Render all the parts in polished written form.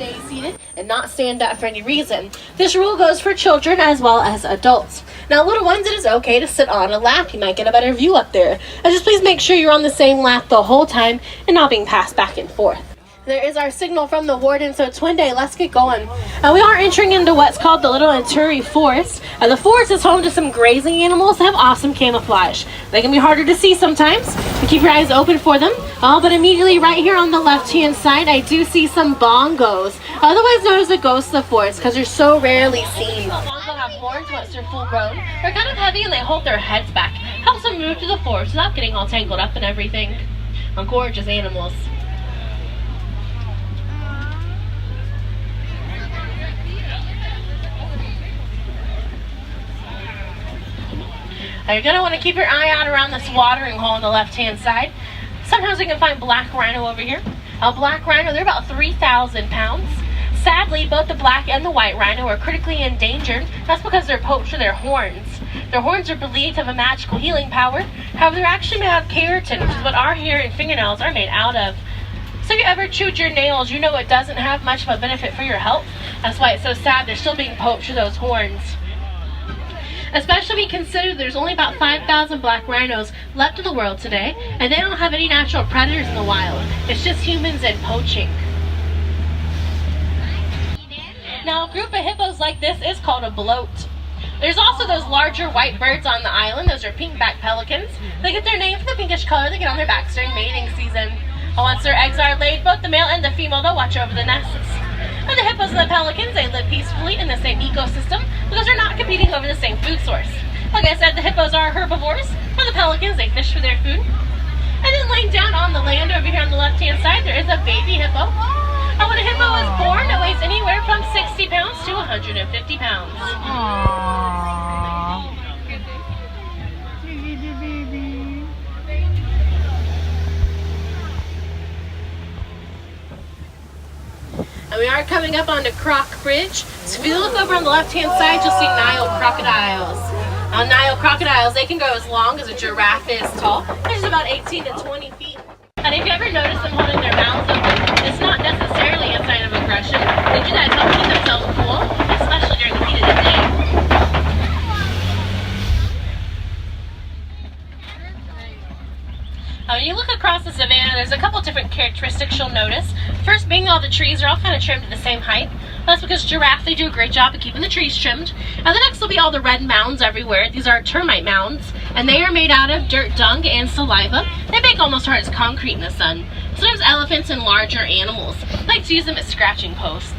stay seated and not stand up for any reason. This rule goes for children as well as adults. Now, little ones, it is okay to sit on a lap. You might get a better view up there. And just please make sure you're on the same lap the whole time and not being passed back and forth. There is our signal from the warden, so Twin let's get going. We are entering into what's called the Little Anturi Forest. The forest is home to some grazing animals that have awesome camouflage. They can be harder to see sometimes, so keep your eyes open for them. But immediately right here on the left-hand side, I do see some bongos, otherwise known as the ghosts of the forest, because they're so rarely seen. Bongos have horns once they're full grown. They're kind of heavy and they hold their heads back. Helps them move through the forest without getting all tangled up and everything. Gorgeous animals. You're going to want to keep your eye out around this watering hole on the left-hand side. Sometimes we can find black rhino over here. A black rhino, they're about 3,000 pounds. Sadly, both the black and the white rhino are critically endangered. That's because they're poached for their horns. Their horns are believed to have a magical healing power. However, they're actually made out of keratin, which is what our hair and fingernails are made out of. So if you ever chewed your nails, you know it doesn't have much of a benefit for your health. That's why it's so sad they're still being poached for those horns. Especially when you consider there's only about 5,000 black rhinos left in the world today, and they don't have any natural predators in the wild. It's just humans and poaching. Now, a group of hippos like this is called a bloat. There's also those larger white birds on the island. Those are pink-backed pelicans. They get their name from the pinkish color they get on their backs during mating season. Once their eggs are laid, both the male and the female, they'll watch over the nests. And the hippos and the pelicans, they live peacefully in the same ecosystem because they're not competing over the same food source. Like I said, the hippos are herbivores, while the pelicans, they fish for their food. And then laying down on the land over here on the left-hand side, there is a baby hippo. And when a hippo is born, it weighs anywhere from 60 pounds to 150 pounds. Aww. And we are coming up onto Croc Bridge. So if you look over on the left-hand side, you'll see Nile crocodiles. Now, Nile crocodiles, they can go as long as a giraffe is tall, which is about 18 to 20 feet. And if you ever notice them holding their mouths open, it's not necessarily a sign of aggression. They do that to help keep themselves cool, especially during the heat of the day. When you look across the savanna, there's a couple different characteristics you'll notice. First being all the trees are all kind of trimmed to the same height. That's because giraffe, they do a great job of keeping the trees trimmed. And the next will be all the red mounds everywhere. These are termite mounds, and they are made out of dirt, dung, and saliva. They bake almost hard as concrete in the sun. Sometimes elephants and larger animals like to use them as scratching posts.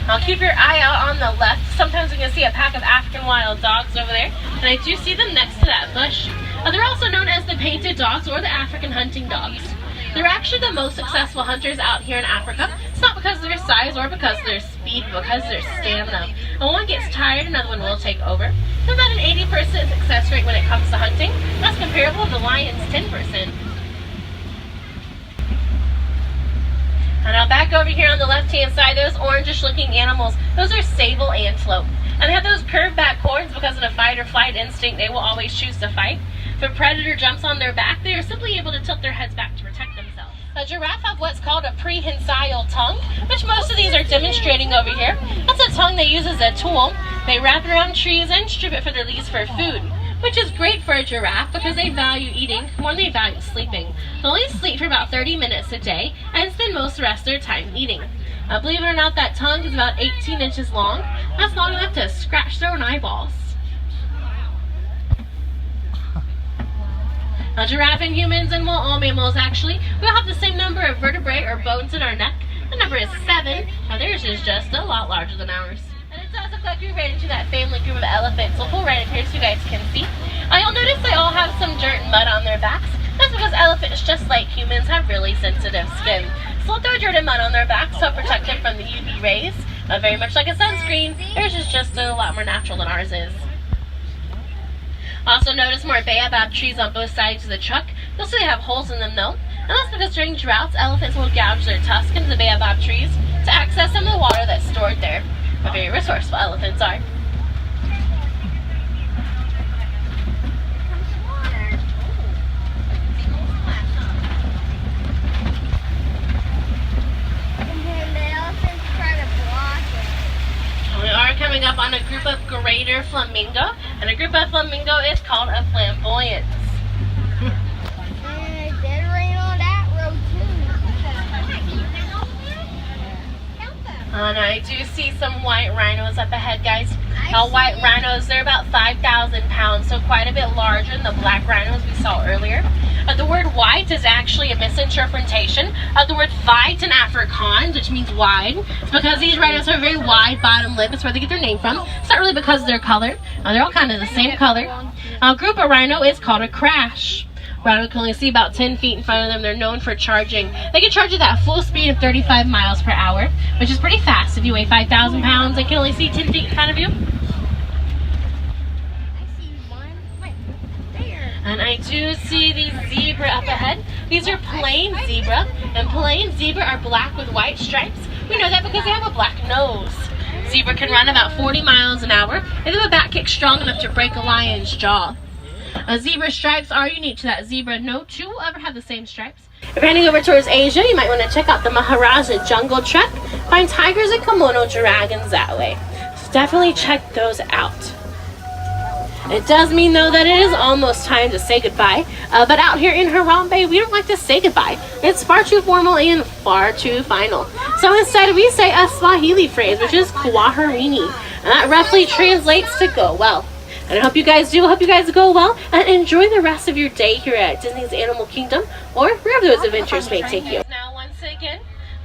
I'll keep your eye out on the left. Sometimes we can see a pack of African wild dogs over there, and I do see them next to that bush. They're also known as the painted dogs or the African hunting dogs. They're actually the most successful hunters out here in Africa. It's not because of their size or because of their speed, but because of their stamina. When one gets tired, another one will take over. They're about an 80% success rate when it comes to hunting. That's comparable to the lion's 10%. And now back over here on the left-hand side, those orangish-looking animals, those are sable antelope. And they have those curved back horns because in a fight or flight instinct, they will always choose to fight. If a predator jumps on their back, they are simply able to tilt their heads back to protect themselves. A giraffe have what's called a prehensile tongue, which most of these are demonstrating over here. That's a tongue they use as a tool. They wrap it around trees and strip it for their leaves for food, which is great for a giraffe because they value eating more than they value sleeping. They only sleep for about 30 minutes a day and spend most of the rest of their time eating. Believe it or not, that tongue is about 18 inches long. That's long enough to scratch their own eyeballs. Now, giraffe and humans, and well, all mammals actually, we all have the same number of vertebrae or bones in our neck. The number is 7. Now, theirs is just a lot larger than ours. And it does look like we're right into that family group of elephants. So we'll pull right in here so you guys can see. You'll notice they all have some dirt and mud on their backs. That's because elephants, just like humans, have really sensitive skin. So they'll throw dirt and mud on their backs to protect them from the UV rays. Very much like a sunscreen. Theirs is just a lot more natural than ours is. Also notice more baobab trees on both sides of the truck. You'll see they have holes in them though. And that's because during droughts, elephants will gouge their tusks into the baobab trees to access some of the water that's stored there. Very resourceful elephants are. flamingo, and a group of flamingo is called a flamboyance. It did rain on that road too. And I do see some white rhinos up ahead, guys. Now, white rhinos, they're about 5,000 pounds, so quite a bit larger than the black rhinos we saw earlier. The word white is actually a misinterpretation of the word vite in Afrikaans, which means wide. It's because these rhinos have a very wide bottom lip. It's where they get their name from. It's not really because of their color. They're all kind of the same color. A group of rhino is called a crash. Rhino can only see about 10 feet in front of them. They're known for charging. They can charge at that full speed of 35 miles per hour, which is pretty fast. If you weigh 5,000 pounds, they can only see 10 feet in front of you. And I do see the zebra up ahead. These are plain zebra, and plain zebra are black with white stripes. We know that because they have a black nose. Zebra can run about 40 miles an hour, and they have a back kick strong enough to break a lion's jaw. Zebra stripes are unique to that zebra. No two will ever have the same stripes. If you're heading over towards Asia, you might want to check out the Maharaja Jungle Trek. Find tigers and Komodo dragons that way. So definitely check those out. It does mean, though, that it is almost time to say goodbye. But out here in Harambe, we don't like to say goodbye. It's far too formal and far too final. So instead, we say a Swahili phrase, which is kwaherini. And that roughly translates to go well. And I hope you guys do. I hope you guys go well and enjoy the rest of your day here at Disney's Animal Kingdom or wherever those adventures may take you. Now, once again,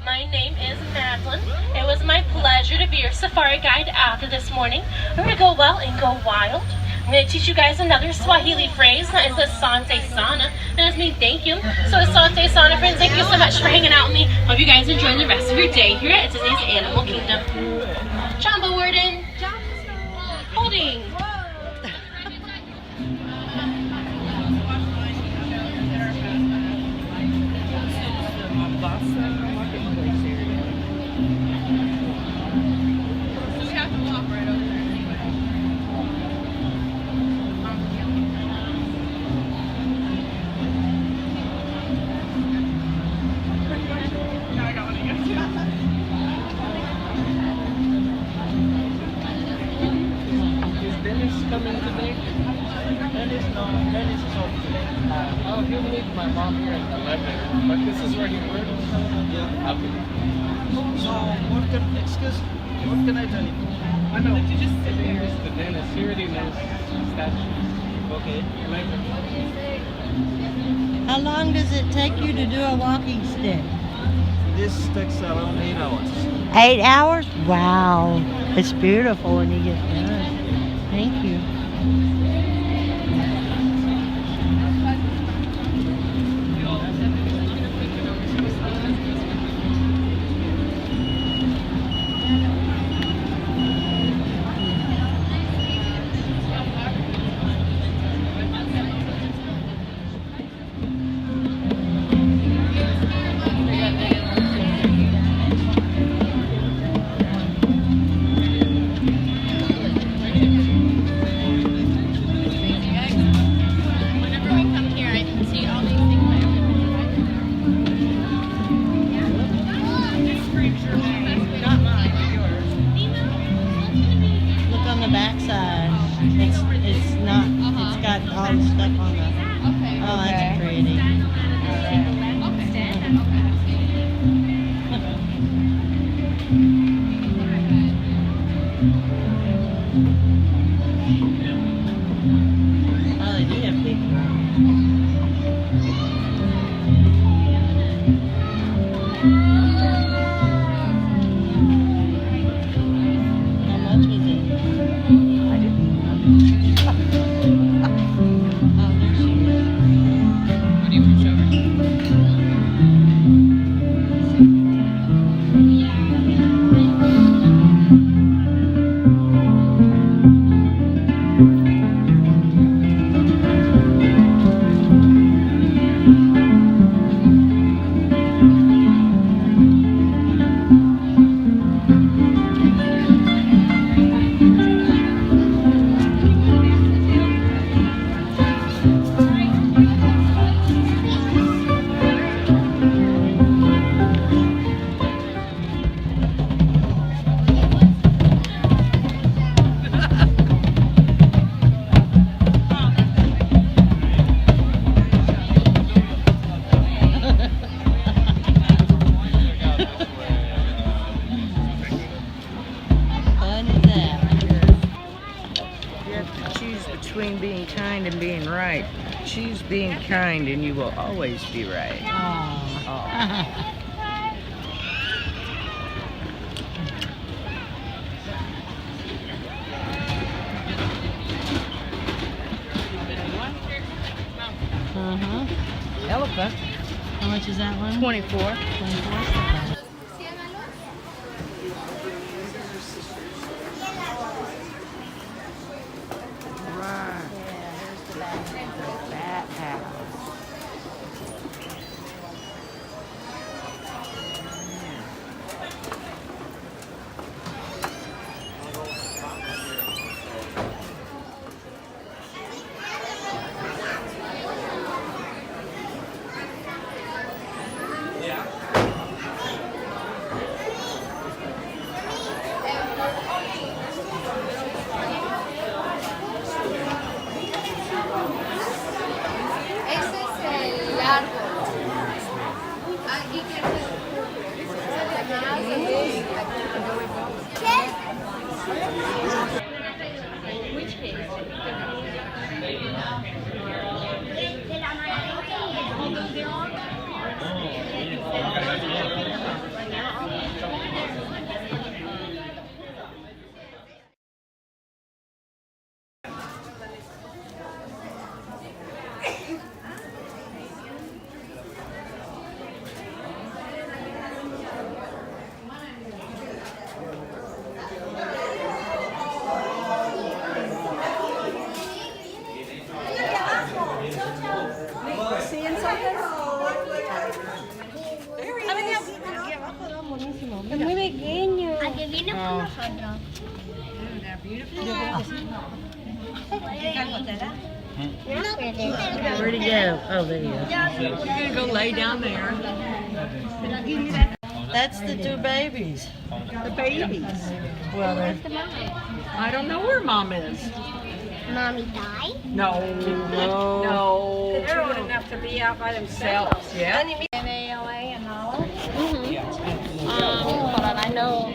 my name is Madeline. It was my pleasure to be your safari guide after this morning. We're going to go well and go wild. I'm going to teach you guys another Swahili phrase. That is the Asante Sana. That does mean thank you. So Asante Sana, friends, thank you so much for hanging out with me. Hope you guys enjoy the rest of your day here at Disney's Animal Kingdom. Jumbo Warden. Holding. Coming today? Dennis, no. Dennis is off today. Oh, he'll meet my mom here at 11. But this is where he works? Yeah. Okay. So, what can I tell you? I know. Did you just sit there? This is the dentist. He already knows statue. Okay. 11. How long does it take you to do a walking stick? This takes around 8 hours. 8 hours? Wow. It's beautiful when you get done. Thank you. Backside. It's not, it's got all the stuff on the, oh, that's pretty. Oh, they do have big How much was it? I didn't. Oh, there's being right. Choose being kind, and you will always be right. Aw. Uh-huh. Elephant, How much is that one? 24. 24. Right. Bat house. Ese es el largo. Aquí es muy pequeño. Aquí viene con nosotros. Where'd he go? Oh, there he is. You're gonna go lay down there. That's the two babies. The babies. Well, they're I don't know where mom is. Mommy died? No. No. They're old enough to be out by themselves. Yeah. NALA and all. Hold on, I know.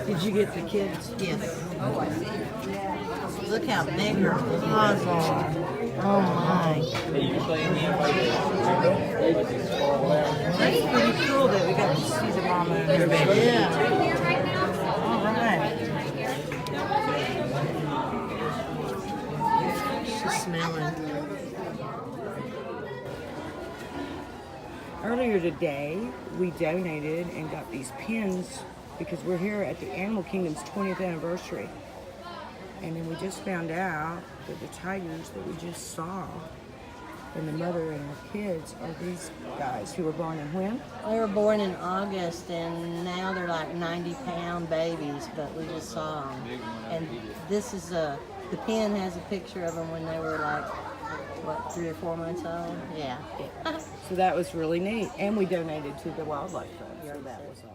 Did you get the kids? Yes. Oh, I see. Look how big her paws are. Oh my. That's pretty cool that we got to see the mama and her baby. Yeah. All right. She's smelling. Earlier today, we donated and got these pins because we're here at the Animal Kingdom's 20th anniversary. And then we just found out that the tigers that we just saw and the mother and her kids are these guys who were born in when? They were born in August, and now they're like 90-pound babies, but we just saw them. And this is the pin has a picture of them when they were like, what, 3 or 4 months old? Yeah. So that was really neat. And we donated to the wildlife fund, so that was awesome.